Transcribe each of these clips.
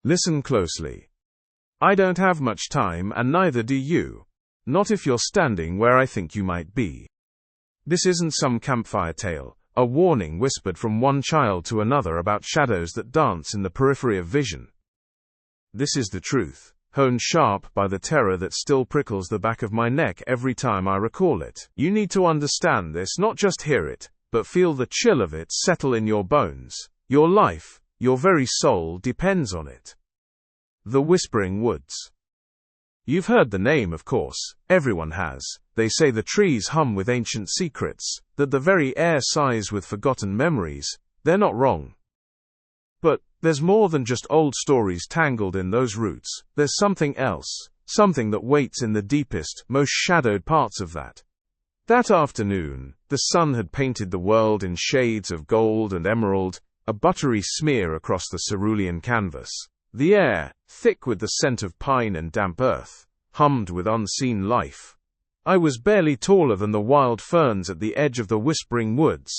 Listen closely. I don't have much time, and neither do you. Not if you're standing where I think you might be. This isn't some campfire tale, a warning whispered from one child to another about shadows that dance in the periphery of vision. This is the truth, honed sharp by the terror that still prickles the back of my neck every time I recall it. You need to understand this, not just hear it, but feel the chill of it settle in your bones. Your life, your very soul depends on it. The Whispering Woods. You've heard the name, of course. Everyone has. They say the trees hum with ancient secrets, that the very air sighs with forgotten memories. They're not wrong. But there's more than just old stories tangled in those roots. There's something else, something that waits in the deepest, most shadowed parts of that. That afternoon, the sun had painted the world in shades of gold and emerald, a buttery smear across the cerulean canvas. The air, thick with the scent of pine and damp earth, hummed with unseen life. I was barely taller than the wild ferns at the edge of the Whispering Woods,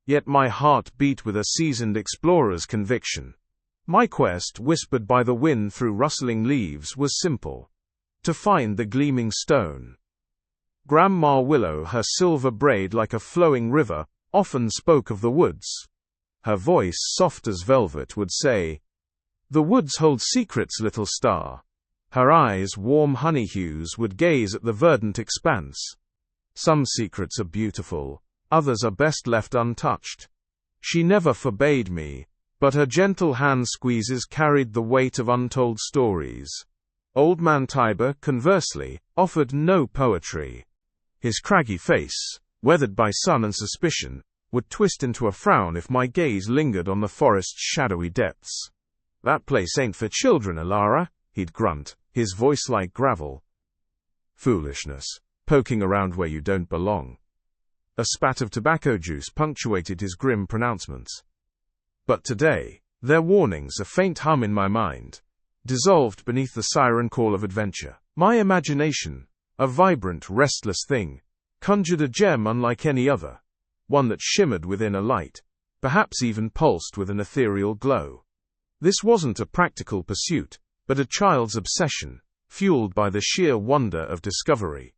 yet my heart beat with a seasoned explorer's conviction. My quest, whispered by the wind through rustling leaves, was simple: to find the gleaming stone. Grandma Willow, her silver braid like a flowing river, often spoke of the woods. Her voice, soft as velvet, would say, "The woods hold secrets, little star." Her eyes, warm honey hues, would gaze at the verdant expanse. Some secrets are beautiful, others are best left untouched. She never forbade me, but her gentle hand squeezes carried the weight of untold stories. Old Man Tiber, conversely, offered no poetry. His craggy face, weathered by sun and suspicion, would twist into a frown if my gaze lingered on the forest's shadowy depths. "That place ain't for children, Elara," he'd grunt, his voice like gravel. "Foolishness. Poking around where you don't belong." A spat of tobacco juice punctuated his grim pronouncements. But today, their warnings, a faint hum in my mind, dissolved beneath the siren call of adventure. My imagination, a vibrant, restless thing, conjured a gem unlike any other, one that shimmered within a light, perhaps even pulsed with an ethereal glow. This wasn't a practical pursuit, but a child's obsession, fueled by the sheer wonder of discovery.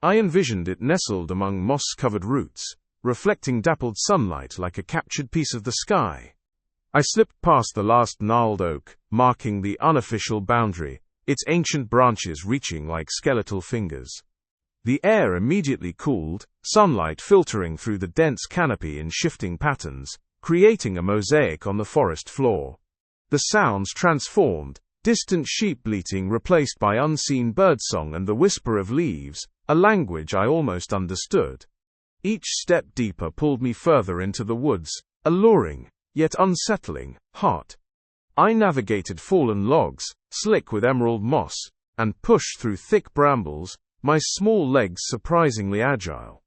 I envisioned it nestled among moss-covered roots, reflecting dappled sunlight like a captured piece of the sky. I slipped past the last gnarled oak, marking the unofficial boundary, its ancient branches reaching like skeletal fingers. The air immediately cooled, sunlight filtering through the dense canopy in shifting patterns, creating a mosaic on the forest floor. The sounds transformed, distant sheep bleating replaced by unseen birdsong and the whisper of leaves, a language I almost understood. Each step deeper pulled me further into the woods, alluring, yet unsettling, hot. I navigated fallen logs, slick with emerald moss, and pushed through thick brambles, my small legs surprisingly agile.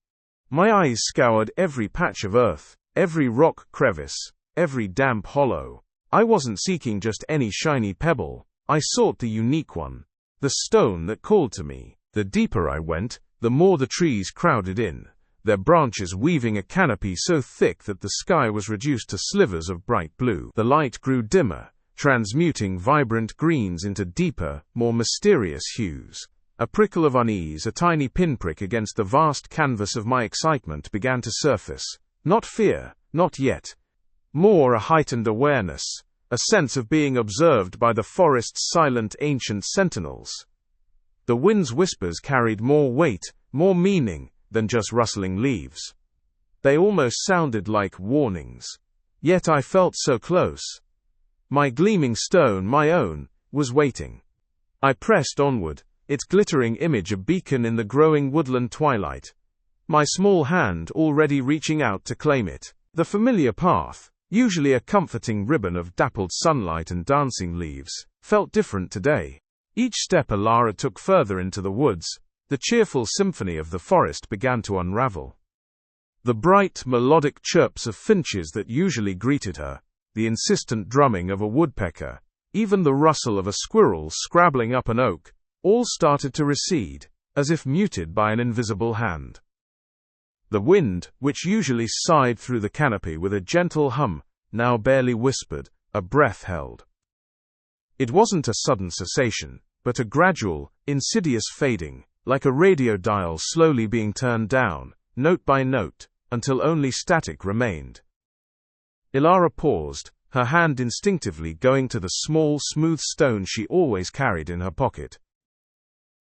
My eyes scoured every patch of earth, every rock crevice, every damp hollow. I wasn't seeking just any shiny pebble, I sought the unique one, the stone that called to me. The deeper I went, the more the trees crowded in, their branches weaving a canopy so thick that the sky was reduced to slivers of bright blue. The light grew dimmer, transmuting vibrant greens into deeper, more mysterious hues. A prickle of unease, a tiny pinprick against the vast canvas of my excitement began to surface. Not fear, not yet. More a heightened awareness, a sense of being observed by the forest's silent ancient sentinels. The wind's whispers carried more weight, more meaning, than just rustling leaves. They almost sounded like warnings. Yet I felt so close. My gleaming stone, my own, was waiting. I pressed onward, its glittering image a beacon in the growing woodland twilight. My small hand already reaching out to claim it. The familiar path, usually a comforting ribbon of dappled sunlight and dancing leaves, felt different today. Each step Elara took further into the woods, the cheerful symphony of the forest began to unravel. The bright, melodic chirps of finches that usually greeted her, the insistent drumming of a woodpecker, even the rustle of a squirrel scrabbling up an oak, all started to recede, as if muted by an invisible hand. The wind, which usually sighed through the canopy with a gentle hum, now barely whispered, a breath held. It wasn't a sudden cessation, but a gradual, insidious fading, like a radio dial slowly being turned down, note by note, until only static remained. Elara paused, her hand instinctively going to the small, smooth stone she always carried in her pocket.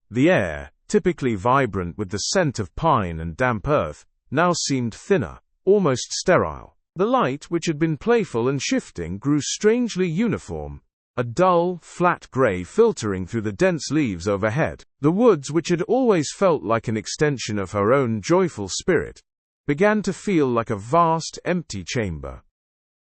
The air, typically vibrant with the scent of pine and damp earth, now seemed thinner, almost sterile. The light, which had been playful and shifting, grew strangely uniform, a dull, flat gray filtering through the dense leaves overhead. The woods, which had always felt like an extension of her own joyful spirit, began to feel like a vast, empty chamber.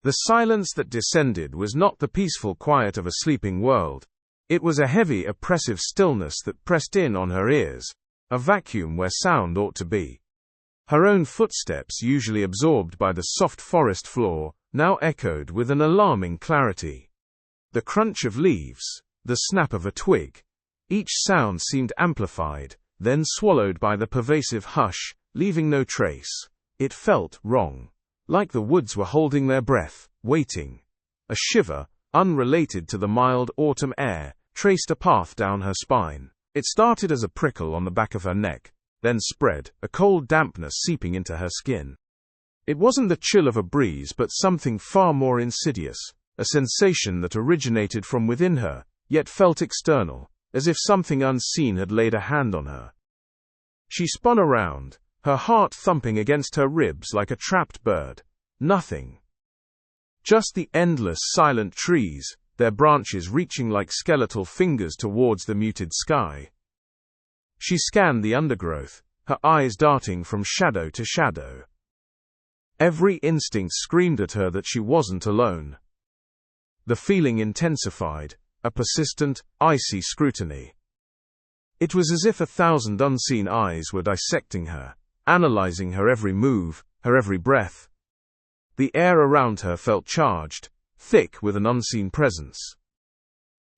The silence that descended was not the peaceful quiet of a sleeping world. It was a heavy, oppressive stillness that pressed in on her ears, a vacuum where sound ought to be. Her own footsteps, usually absorbed by the soft forest floor, now echoed with an alarming clarity. The crunch of leaves, the snap of a twig, each sound seemed amplified, then swallowed by the pervasive hush, leaving no trace. It felt wrong. Like the woods were holding their breath, waiting. A shiver, unrelated to the mild autumn air, traced a path down her spine. It started as a prickle on the back of her neck, then spread, a cold dampness seeping into her skin. It wasn't the chill of a breeze but something far more insidious, a sensation that originated from within her, yet felt external, as if something unseen had laid a hand on her. She spun around, her heart thumping against her ribs like a trapped bird. Nothing. Just the endless, silent trees, their branches reaching like skeletal fingers towards the muted sky. She scanned the undergrowth, her eyes darting from shadow to shadow. Every instinct screamed at her that she wasn't alone. The feeling intensified, a persistent, icy scrutiny. It was as if 1,000 unseen eyes were dissecting her, analyzing her every move, her every breath. The air around her felt charged, thick with an unseen presence.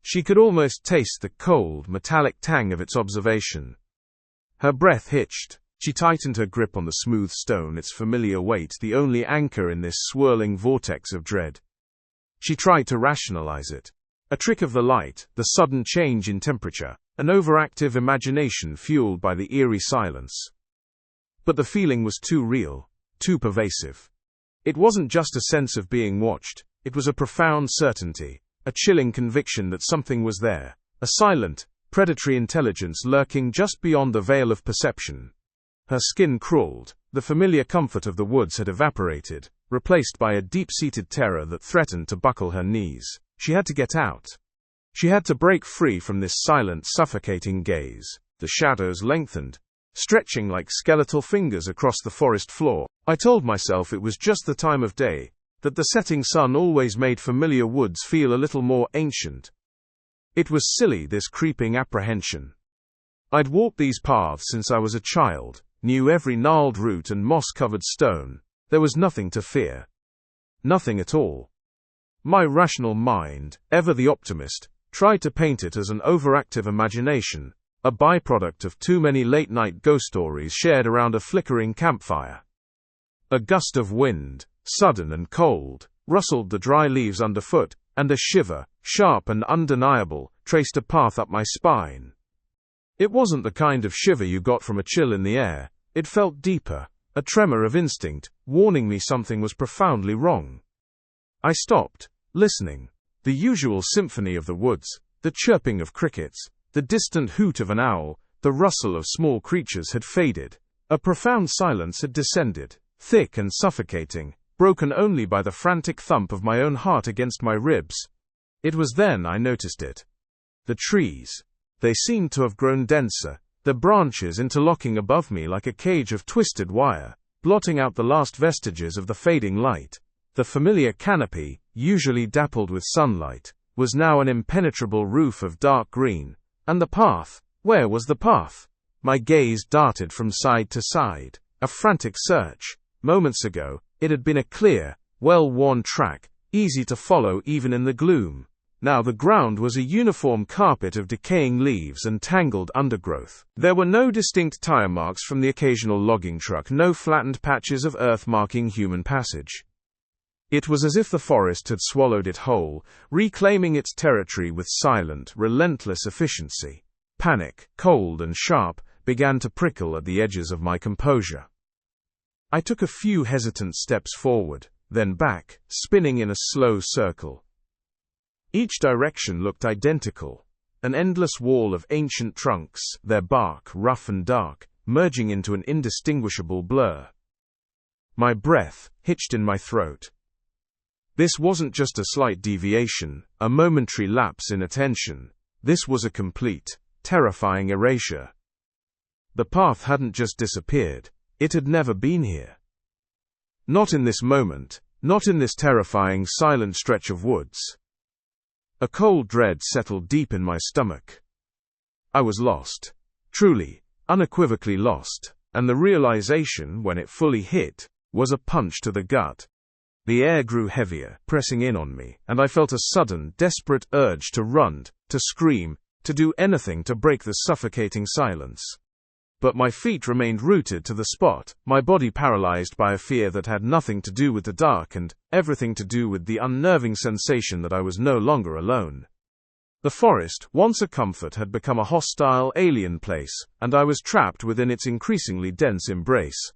She could almost taste the cold, metallic tang of its observation. Her breath hitched. She tightened her grip on the smooth stone, its familiar weight the only anchor in this swirling vortex of dread. She tried to rationalize it. A trick of the light, the sudden change in temperature, an overactive imagination fueled by the eerie silence. But the feeling was too real, too pervasive. It wasn't just a sense of being watched, it was a profound certainty, a chilling conviction that something was there, a silent, predatory intelligence lurking just beyond the veil of perception. Her skin crawled, the familiar comfort of the woods had evaporated, replaced by a deep-seated terror that threatened to buckle her knees. She had to get out. She had to break free from this silent, suffocating gaze. The shadows lengthened, stretching like skeletal fingers across the forest floor. I told myself it was just the time of day, that the setting sun always made familiar woods feel a little more ancient. It was silly, this creeping apprehension. I'd walked these paths since I was a child, knew every gnarled root and moss-covered stone. There was nothing to fear. Nothing at all. My rational mind, ever the optimist, tried to paint it as an overactive imagination, a byproduct of too many late-night ghost stories shared around a flickering campfire. A gust of wind, sudden and cold, rustled the dry leaves underfoot, and a shiver, sharp and undeniable, traced a path up my spine. It wasn't the kind of shiver you got from a chill in the air. It felt deeper, a tremor of instinct, warning me something was profoundly wrong. I stopped, listening. The usual symphony of the woods, the chirping of crickets, the distant hoot of an owl, the rustle of small creatures had faded. A profound silence had descended, thick and suffocating, broken only by the frantic thump of my own heart against my ribs. It was then I noticed it. The trees. They seemed to have grown denser, their branches interlocking above me like a cage of twisted wire, blotting out the last vestiges of the fading light. The familiar canopy, usually dappled with sunlight, was now an impenetrable roof of dark green. And the path? Where was the path? My gaze darted from side to side, a frantic search. Moments ago, it had been a clear, well-worn track, easy to follow even in the gloom. Now the ground was a uniform carpet of decaying leaves and tangled undergrowth. There were no distinct tire marks from the occasional logging truck, no flattened patches of earth marking human passage. It was as if the forest had swallowed it whole, reclaiming its territory with silent, relentless efficiency. Panic, cold and sharp, began to prickle at the edges of my composure. I took a few hesitant steps forward, then back, spinning in a slow circle. Each direction looked identical, an endless wall of ancient trunks, their bark rough and dark, merging into an indistinguishable blur. My breath hitched in my throat. This wasn't just a slight deviation, a momentary lapse in attention. This was a complete, terrifying erasure. The path hadn't just disappeared, it had never been here. Not in this moment, not in this terrifying, silent stretch of woods. A cold dread settled deep in my stomach. I was lost. Truly, unequivocally lost, and the realization, when it fully hit, was a punch to the gut. The air grew heavier, pressing in on me, and I felt a sudden, desperate urge to run, to scream, to do anything to break the suffocating silence. But my feet remained rooted to the spot, my body paralyzed by a fear that had nothing to do with the dark and everything to do with the unnerving sensation that I was no longer alone. The forest, once a comfort, had become a hostile, alien place, and I was trapped within its increasingly dense embrace.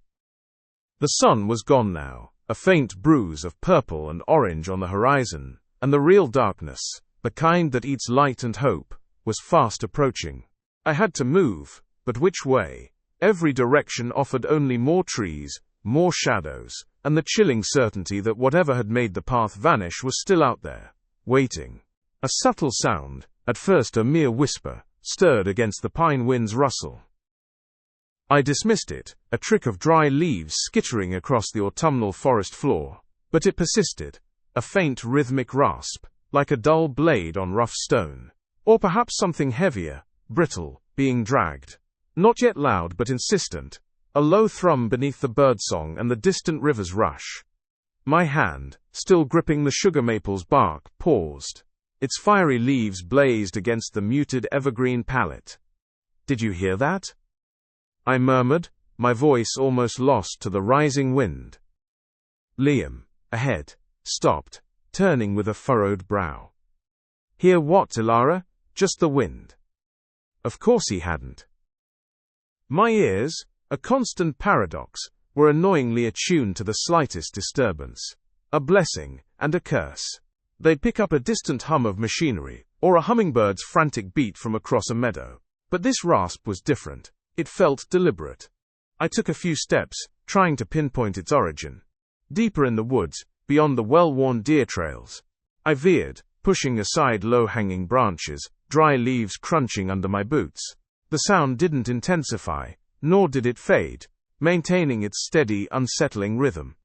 The sun was gone now, a faint bruise of purple and orange on the horizon, and the real darkness, the kind that eats light and hope, was fast approaching. I had to move, but which way? Every direction offered only more trees, more shadows, and the chilling certainty that whatever had made the path vanish was still out there, waiting. A subtle sound, at first a mere whisper, stirred against the pine wind's rustle. I dismissed it, a trick of dry leaves skittering across the autumnal forest floor, but it persisted, a faint rhythmic rasp, like a dull blade on rough stone, or perhaps something heavier, brittle, being dragged. Not yet loud but insistent, a low thrum beneath the birdsong and the distant river's rush. My hand, still gripping the sugar maple's bark, paused. Its fiery leaves blazed against the muted evergreen palette. "Did you hear that?" I murmured, my voice almost lost to the rising wind. Liam, ahead, stopped, turning with a furrowed brow. "Hear what, Elara? Just the wind." Of course he hadn't. My ears, a constant paradox, were annoyingly attuned to the slightest disturbance. A blessing, and a curse. They'd pick up a distant hum of machinery, or a hummingbird's frantic beat from across a meadow. But this rasp was different. It felt deliberate. I took a few steps, trying to pinpoint its origin. Deeper in the woods, beyond the well-worn deer trails. I veered, pushing aside low-hanging branches, dry leaves crunching under my boots. The sound didn't intensify, nor did it fade, maintaining its steady, unsettling rhythm.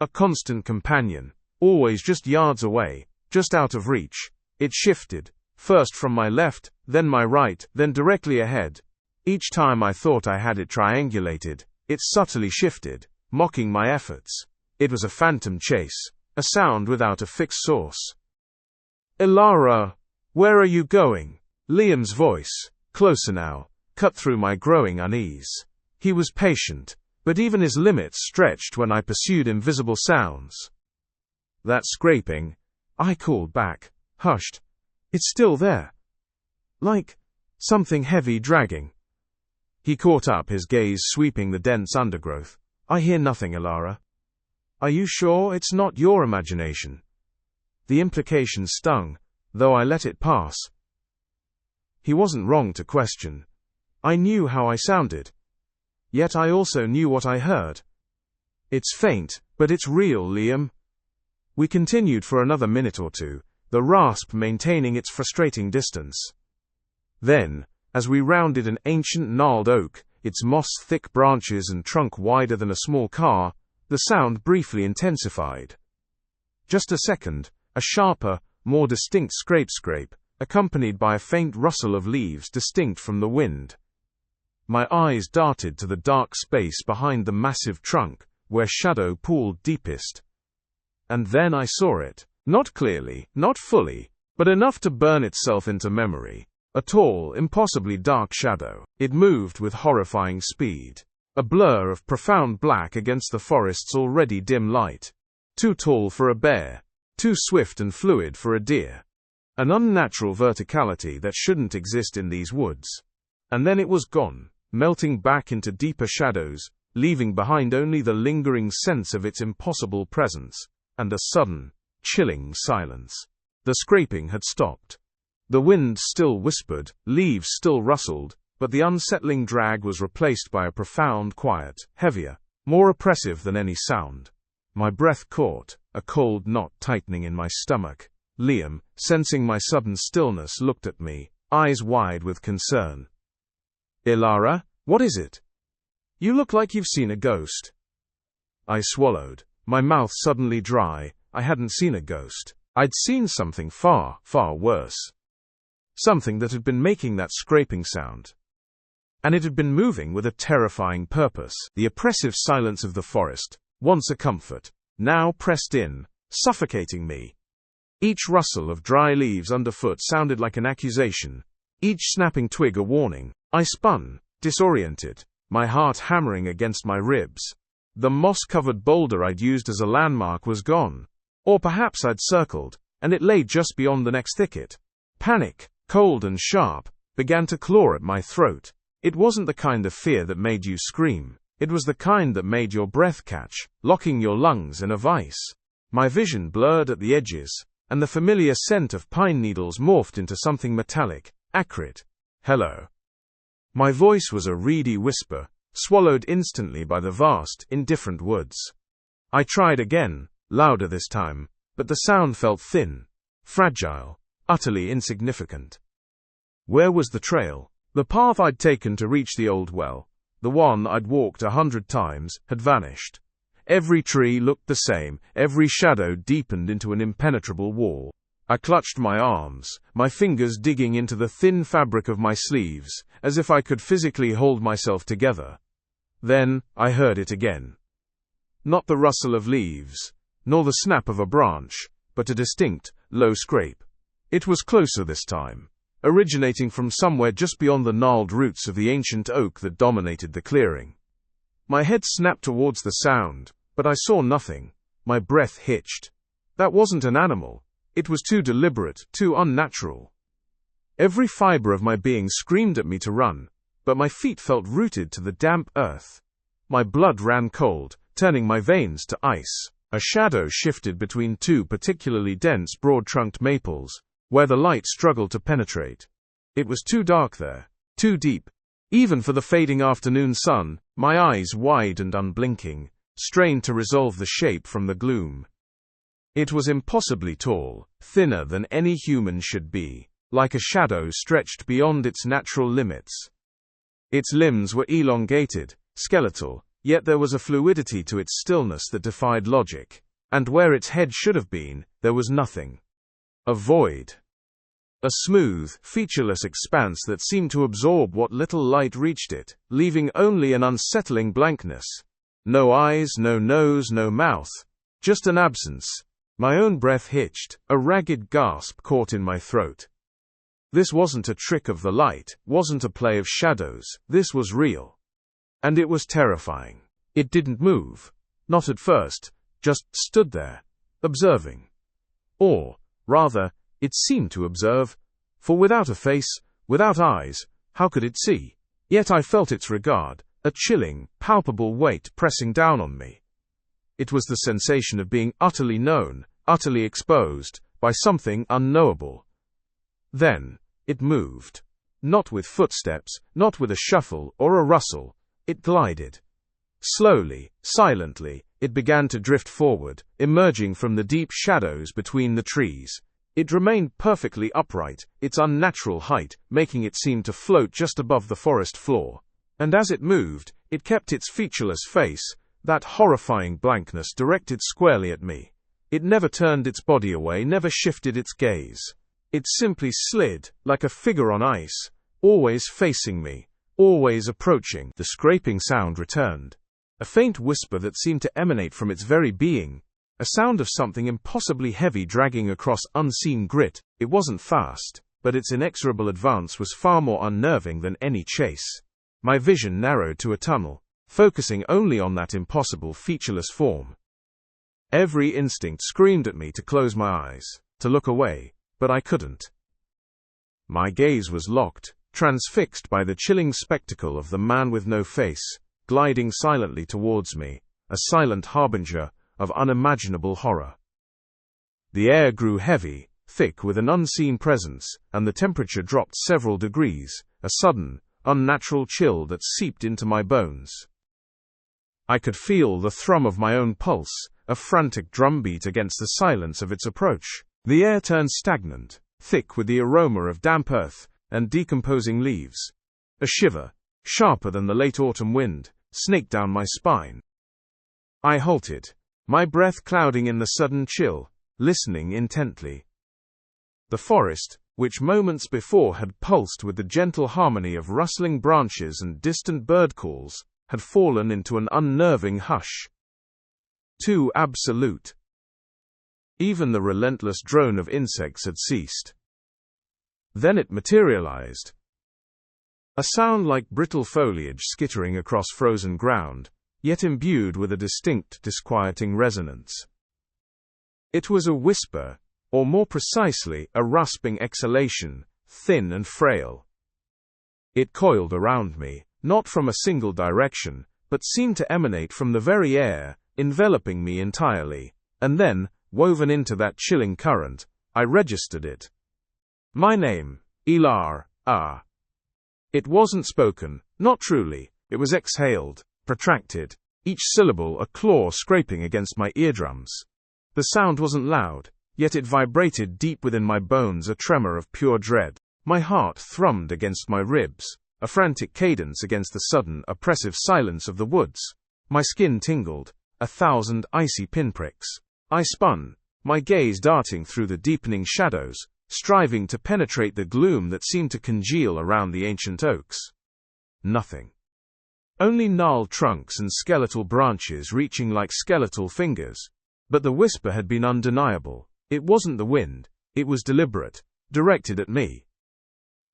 A constant companion, always just yards away, just out of reach. It shifted, first from my left, then my right, then directly ahead. Each time I thought I had it triangulated, it subtly shifted, mocking my efforts. It was a phantom chase, a sound without a fixed source. "Elara, where are you going?" Liam's voice, closer now, cut through my growing unease. He was patient, but even his limits stretched when I pursued invisible sounds. "That scraping," I called back, hushed. "It's still there. Like something heavy dragging." He caught up, his gaze sweeping the dense undergrowth. "I hear nothing, Elara." "Are you sure it's not your imagination?" The implication stung, though I let it pass. He wasn't wrong to question. I knew how I sounded. Yet I also knew what I heard. "It's faint, but it's real, Liam." We continued for another minute or two, the rasp maintaining its frustrating distance. Then, as we rounded an ancient gnarled oak, its moss-thick branches and trunk wider than a small car, the sound briefly intensified. Just a second, a sharper, more distinct scrape, accompanied by a faint rustle of leaves distinct from the wind. My eyes darted to the dark space behind the massive trunk, where shadow pooled deepest. And then I saw it. Not clearly, not fully, but enough to burn itself into memory. A tall, impossibly dark shadow. It moved with horrifying speed. A blur of profound black against the forest's already dim light. Too tall for a bear. Too swift and fluid for a deer. An unnatural verticality that shouldn't exist in these woods. And then it was gone, melting back into deeper shadows, leaving behind only the lingering sense of its impossible presence, and a sudden, chilling silence. The scraping had stopped. The wind still whispered, leaves still rustled, but the unsettling drag was replaced by a profound quiet, heavier, more oppressive than any sound. My breath caught, a cold knot tightening in my stomach. Liam, sensing my sudden stillness, looked at me, eyes wide with concern. "Elara, what is it? You look like you've seen a ghost." I swallowed, my mouth suddenly dry. I hadn't seen a ghost. I'd seen something far, far worse. Something that had been making that scraping sound. And it had been moving with a terrifying purpose. The oppressive silence of the forest, once a comfort, now pressed in, suffocating me. Each rustle of dry leaves underfoot sounded like an accusation, each snapping twig a warning. I spun, disoriented, my heart hammering against my ribs. The moss-covered boulder I'd used as a landmark was gone. Or perhaps I'd circled, and it lay just beyond the next thicket. Panic, cold and sharp, began to claw at my throat. It wasn't the kind of fear that made you scream. It was the kind that made your breath catch, locking your lungs in a vice. My vision blurred at the edges, and the familiar scent of pine needles morphed into something metallic, acrid. "Hello." My voice was a reedy whisper, swallowed instantly by the vast, indifferent woods. I tried again, louder this time, but the sound felt thin, fragile, utterly insignificant. Where was the trail? The path I'd taken to reach the old well, the one I'd walked 100 times, had vanished. Every tree looked the same, every shadow deepened into an impenetrable wall. I clutched my arms, my fingers digging into the thin fabric of my sleeves, as if I could physically hold myself together. Then, I heard it again. Not the rustle of leaves, nor the snap of a branch, but a distinct, low scrape. It was closer this time, originating from somewhere just beyond the gnarled roots of the ancient oak that dominated the clearing. My head snapped towards the sound, but I saw nothing. My breath hitched. That wasn't an animal. It was too deliberate, too unnatural. Every fiber of my being screamed at me to run, but my feet felt rooted to the damp earth. My blood ran cold, turning my veins to ice. A shadow shifted between two particularly dense, broad-trunked maples, where the light struggled to penetrate. It was too dark there, too deep. Even for the fading afternoon sun, my eyes wide and unblinking, strained to resolve the shape from the gloom. It was impossibly tall, thinner than any human should be, like a shadow stretched beyond its natural limits. Its limbs were elongated, skeletal, yet there was a fluidity to its stillness that defied logic. And where its head should have been, there was nothing. A void. A smooth, featureless expanse that seemed to absorb what little light reached it, leaving only an unsettling blankness. No eyes, no nose, no mouth. Just an absence. My own breath hitched, a ragged gasp caught in my throat. This wasn't a trick of the light, wasn't a play of shadows, this was real. And it was terrifying. It didn't move. Not at first, just stood there, observing. Or, rather, it seemed to observe, for without a face, without eyes, how could it see? Yet I felt its regard, a chilling, palpable weight pressing down on me. It was the sensation of being utterly known, utterly exposed, by something unknowable. Then, it moved. Not with footsteps, not with a shuffle or a rustle. It glided. Slowly, silently, it began to drift forward, emerging from the deep shadows between the trees. It remained perfectly upright, its unnatural height making it seem to float just above the forest floor. And as it moved, it kept its featureless face, that horrifying blankness, directed squarely at me. It never turned its body away, never shifted its gaze. It simply slid, like a figure on ice, always facing me, always approaching. The scraping sound returned. A faint whisper that seemed to emanate from its very being. A sound of something impossibly heavy dragging across unseen grit. It wasn't fast, but its inexorable advance was far more unnerving than any chase. My vision narrowed to a tunnel, focusing only on that impossible featureless form. Every instinct screamed at me to close my eyes, to look away, but I couldn't. My gaze was locked, transfixed by the chilling spectacle of the man with no face, gliding silently towards me, a silent harbinger of unimaginable horror. The air grew heavy, thick with an unseen presence, and the temperature dropped several degrees, a sudden, unnatural chill that seeped into my bones. I could feel the thrum of my own pulse, a frantic drumbeat against the silence of its approach. The air turned stagnant, thick with the aroma of damp earth and decomposing leaves. A shiver, sharper than the late autumn wind, snaked down my spine. I halted, my breath clouding in the sudden chill, listening intently. The forest, which moments before had pulsed with the gentle harmony of rustling branches and distant bird calls, had fallen into an unnerving hush. Too absolute. Even the relentless drone of insects had ceased. Then it materialized. A sound like brittle foliage skittering across frozen ground, yet imbued with a distinct, disquieting resonance. It was a whisper, or more precisely, a rasping exhalation, thin and frail. It coiled around me, not from a single direction, but seemed to emanate from the very air, enveloping me entirely, and then, woven into that chilling current, I registered it. My name, Elara. It wasn't spoken, not truly, it was exhaled, protracted, each syllable a claw scraping against my eardrums. The sound wasn't loud, yet it vibrated deep within my bones, a tremor of pure dread. My heart thrummed against my ribs, a frantic cadence against the sudden, oppressive silence of the woods. My skin tingled, 1,000 icy pinpricks. I spun, my gaze darting through the deepening shadows, striving to penetrate the gloom that seemed to congeal around the ancient oaks. Nothing. Only gnarled trunks and skeletal branches reaching like skeletal fingers. But the whisper had been undeniable. It wasn't the wind, it was deliberate, directed at me.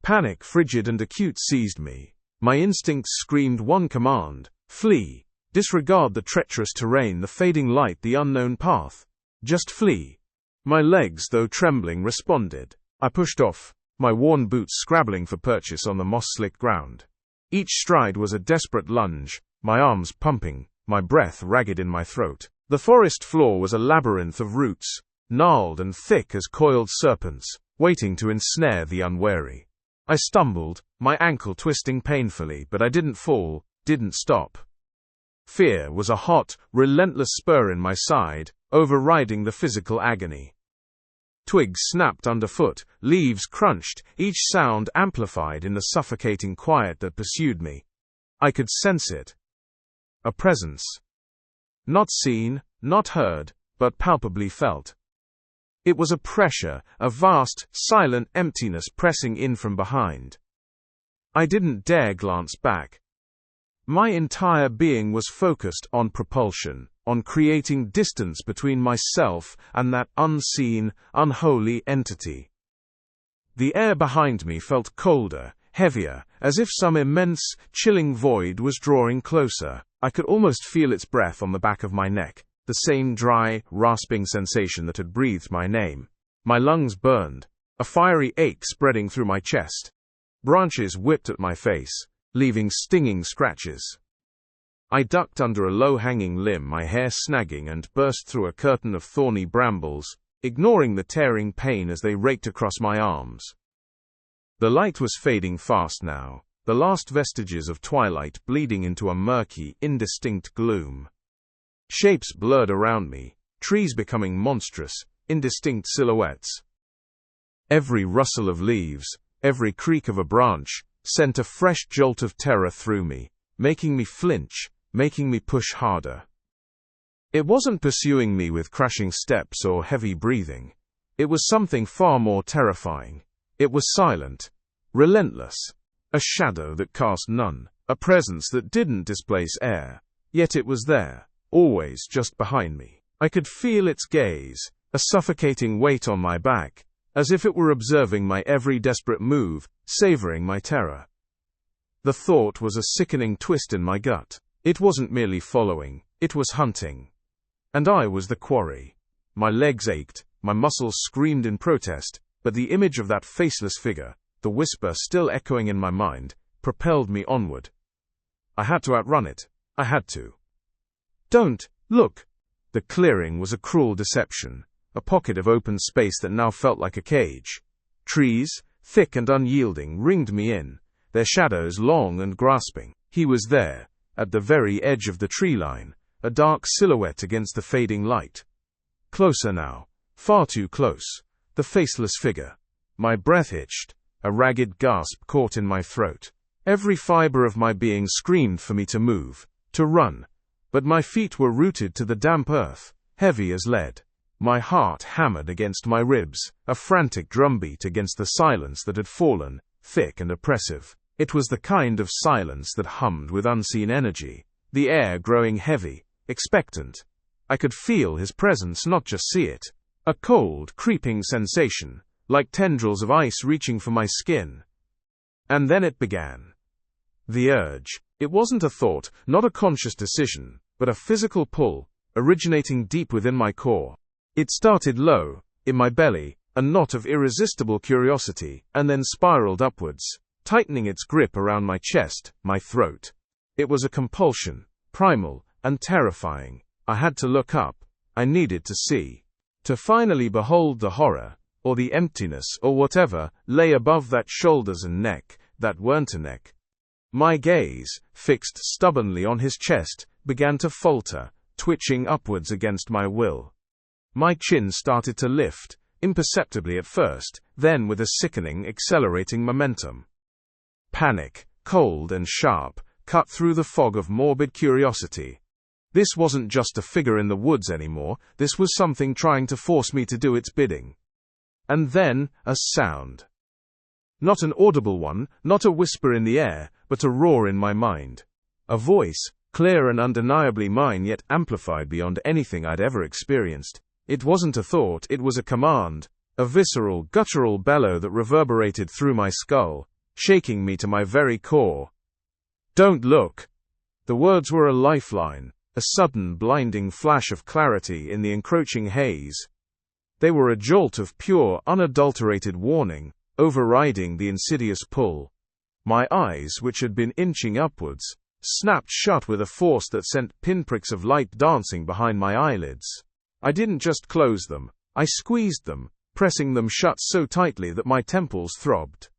Panic, frigid and acute, seized me. My instincts screamed one command: flee. Disregard the treacherous terrain, the fading light, the unknown path. Just flee. My legs, though trembling, responded. I pushed off, my worn boots scrabbling for purchase on the moss-slicked ground. Each stride was a desperate lunge, my arms pumping, my breath ragged in my throat. The forest floor was a labyrinth of roots, gnarled and thick as coiled serpents, waiting to ensnare the unwary. I stumbled, my ankle twisting painfully, but I didn't fall, didn't stop. Fear was a hot, relentless spur in my side, overriding the physical agony. Twigs snapped underfoot, leaves crunched, each sound amplified in the suffocating quiet that pursued me. I could sense it. A presence. Not seen, not heard, but palpably felt. It was a pressure, a vast, silent emptiness pressing in from behind. I didn't dare glance back. My entire being was focused on propulsion, on creating distance between myself and that unseen, unholy entity. The air behind me felt colder, heavier, as if some immense, chilling void was drawing closer. I could almost feel its breath on the back of my neck, the same dry, rasping sensation that had breathed my name. My lungs burned, a fiery ache spreading through my chest. Branches whipped at my face, leaving stinging scratches. I ducked under a low-hanging limb, my hair snagging, and burst through a curtain of thorny brambles, ignoring the tearing pain as they raked across my arms. The light was fading fast now, the last vestiges of twilight bleeding into a murky, indistinct gloom. Shapes blurred around me, trees becoming monstrous, indistinct silhouettes. Every rustle of leaves, every creak of a branch, sent a fresh jolt of terror through me, making me flinch, making me push harder. It wasn't pursuing me with crashing steps or heavy breathing. It was something far more terrifying. It was silent, relentless. A shadow that cast none, a presence that didn't displace air. Yet it was there, always just behind me. I could feel its gaze, a suffocating weight on my back, as if it were observing my every desperate move, savoring my terror. The thought was a sickening twist in my gut. It wasn't merely following, it was hunting. And I was the quarry. My legs ached, my muscles screamed in protest, but the image of that faceless figure, the whisper still echoing in my mind, propelled me onward. I had to outrun it. I had to. Don't look. The clearing was a cruel deception, a pocket of open space that now felt like a cage. Trees, thick and unyielding, ringed me in, their shadows long and grasping. He was there, at the very edge of the tree line, a dark silhouette against the fading light. Closer now, far too close, the faceless figure. My breath hitched, a ragged gasp caught in my throat. Every fiber of my being screamed for me to move, to run, but my feet were rooted to the damp earth, heavy as lead. My heart hammered against my ribs, a frantic drumbeat against the silence that had fallen, thick and oppressive. It was the kind of silence that hummed with unseen energy, the air growing heavy, expectant. I could feel his presence, not just see it. A cold, creeping sensation, like tendrils of ice reaching for my skin. And then it began. The urge. It wasn't a thought, not a conscious decision, but a physical pull, originating deep within my core. It started low, in my belly, a knot of irresistible curiosity, and then spiraled upwards, tightening its grip around my chest, my throat. It was a compulsion, primal and terrifying. I had to look up. I needed to see. To finally behold the horror, or the emptiness, or whatever, lay above that shoulders and neck, that weren't a neck. My gaze, fixed stubbornly on his chest, began to falter, twitching upwards against my will. My chin started to lift, imperceptibly at first, then with a sickening, accelerating momentum. Panic, cold and sharp, cut through the fog of morbid curiosity. This wasn't just a figure in the woods anymore, this was something trying to force me to do its bidding. And then, a sound. Not an audible one, not a whisper in the air, but a roar in my mind. A voice, clear and undeniably mine, yet amplified beyond anything I'd ever experienced. It wasn't a thought, it was a command, a visceral, guttural bellow that reverberated through my skull, shaking me to my very core. Don't look. The words were a lifeline, a sudden, blinding flash of clarity in the encroaching haze. They were a jolt of pure, unadulterated warning, overriding the insidious pull. My eyes, which had been inching upwards, snapped shut with a force that sent pinpricks of light dancing behind my eyelids. I didn't just close them, I squeezed them, pressing them shut so tightly that my temples throbbed.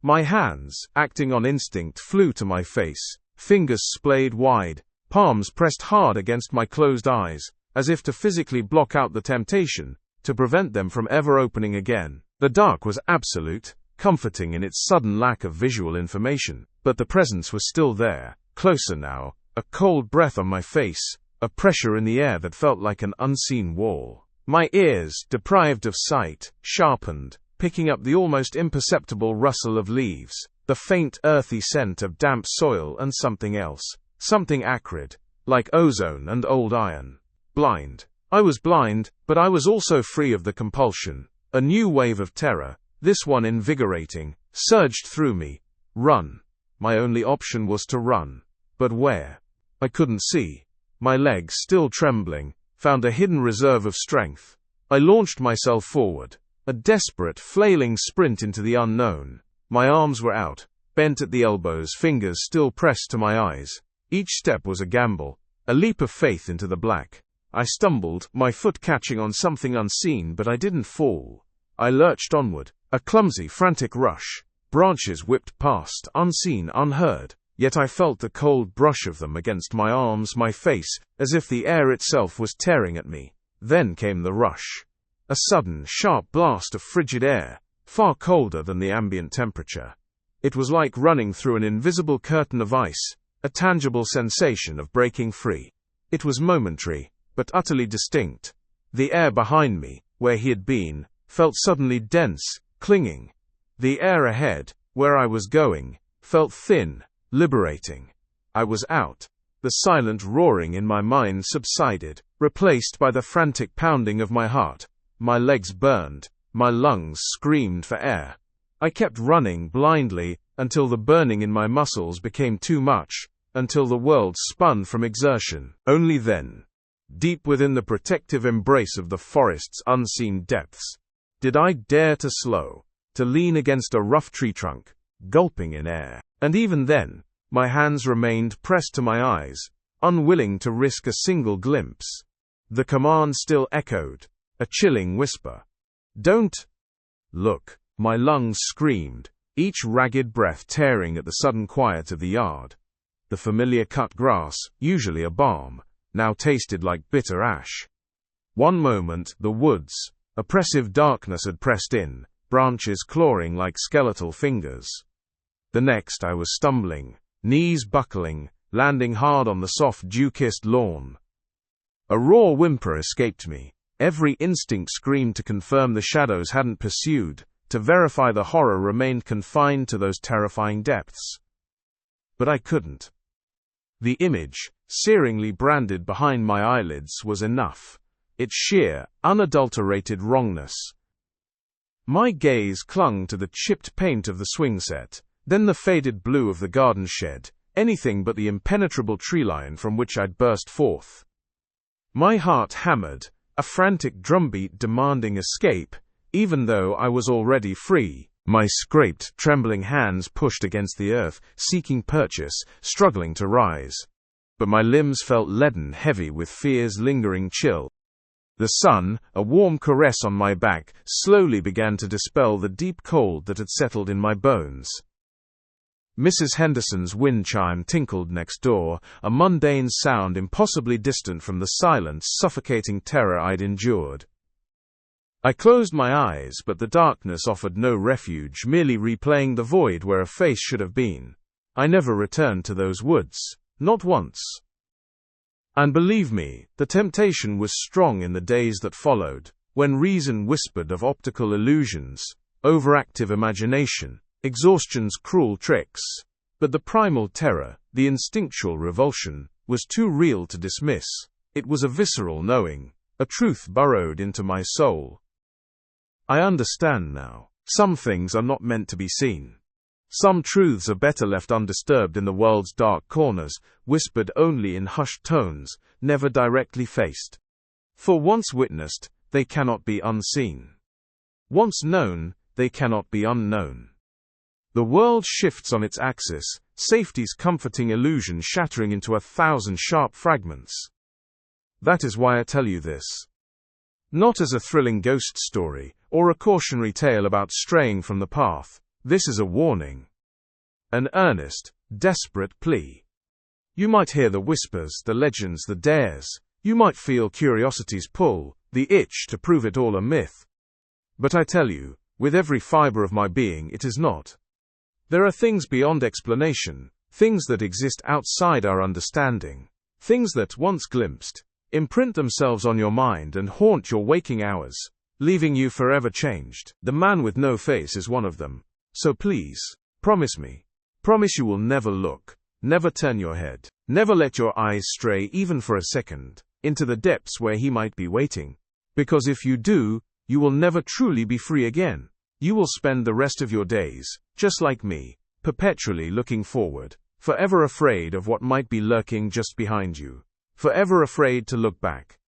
My hands, acting on instinct, flew to my face, fingers splayed wide, palms pressed hard against my closed eyes, as if to physically block out the temptation, to prevent them from ever opening again. The dark was absolute, comforting in its sudden lack of visual information, but the presence was still there, closer now, a cold breath on my face, a pressure in the air that felt like an unseen wall. My ears, deprived of sight, sharpened, picking up the almost imperceptible rustle of leaves, the faint earthy scent of damp soil and something else, something acrid, like ozone and old iron. Blind. I was blind, but I was also free of the compulsion. A new wave of terror, this one invigorating, surged through me. Run. My only option was to run. But where? I couldn't see. My legs, still trembling, found a hidden reserve of strength. I launched myself forward, a desperate, flailing sprint into the unknown. My arms were out, bent at the elbows, fingers still pressed to my eyes. Each step was a gamble, a leap of faith into the black. I stumbled, my foot catching on something unseen, but I didn't fall. I lurched onward, a clumsy, frantic rush. Branches whipped past, unseen, unheard, yet I felt the cold brush of them against my arms, my face, as if the air itself was tearing at me. Then came the rush. A sudden, sharp blast of frigid air, far colder than the ambient temperature. It was like running through an invisible curtain of ice, a tangible sensation of breaking free. It was momentary, but utterly distinct. The air behind me, where he had been, felt suddenly dense, clinging. The air ahead, where I was going, felt thin, liberating. I was out. The silent roaring in my mind subsided, replaced by the frantic pounding of my heart. My legs burned, my lungs screamed for air. I kept running blindly, until the burning in my muscles became too much, until the world spun from exertion. Only then. deep within the protective embrace of the forest's unseen depths. Did I dare to slow, to lean against a rough tree trunk, gulping in air? And even then, my hands remained pressed to my eyes, unwilling to risk a single glimpse. The command still echoed, a chilling whisper. "Don't look," my lungs screamed, each ragged breath tearing at the sudden quiet of the yard. The familiar cut grass, usually a balm, now tasted like bitter ash. One moment, the woods, oppressive darkness had pressed in, branches clawing like skeletal fingers. The next I was stumbling, knees buckling, landing hard on the soft dew-kissed lawn. A raw whimper escaped me. Every instinct screamed to confirm the shadows hadn't pursued, to verify the horror remained confined to those terrifying depths. But I couldn't. The image, searingly branded behind my eyelids, was enough. Its sheer, unadulterated wrongness. My gaze clung to the chipped paint of the swing set, then the faded blue of the garden shed, anything but the impenetrable tree line from which I'd burst forth. My heart hammered, a frantic drumbeat demanding escape, even though I was already free. My scraped, trembling hands pushed against the earth, seeking purchase, struggling to rise. But my limbs felt leaden heavy with fear's lingering chill. The sun, a warm caress on my back, slowly began to dispel the deep cold that had settled in my bones. Mrs. Henderson's wind chime tinkled next door, a mundane sound impossibly distant from the silent, suffocating terror I'd endured. I closed my eyes, but the darkness offered no refuge, merely replaying the void where a face should have been. I never returned to those woods, not once. And believe me, the temptation was strong in the days that followed, when reason whispered of optical illusions, overactive imagination, exhaustion's cruel tricks. But the primal terror, the instinctual revulsion, was too real to dismiss. It was a visceral knowing, a truth burrowed into my soul. I understand now. Some things are not meant to be seen. Some truths are better left undisturbed in the world's dark corners, whispered only in hushed tones, never directly faced. For once witnessed, they cannot be unseen. Once known, they cannot be unknown. The world shifts on its axis, safety's comforting illusion shattering into 1,000 sharp fragments. That is why I tell you this. Not as a thrilling ghost story, or a cautionary tale about straying from the path. This is a warning. An earnest, desperate plea. You might hear the whispers, the legends, the dares. You might feel curiosity's pull, the itch to prove it all a myth. But I tell you, with every fiber of my being, it is not. There are things beyond explanation, things that exist outside our understanding, things that, once glimpsed, imprint themselves on your mind and haunt your waking hours, leaving you forever changed. The man with no face is one of them. So please, promise me. Promise you will never look, never turn your head, never let your eyes stray even for a second, into the depths where he might be waiting. Because if you do, you will never truly be free again. You will spend the rest of your days, just like me, perpetually looking forward, forever afraid of what might be lurking just behind you, forever afraid to look back.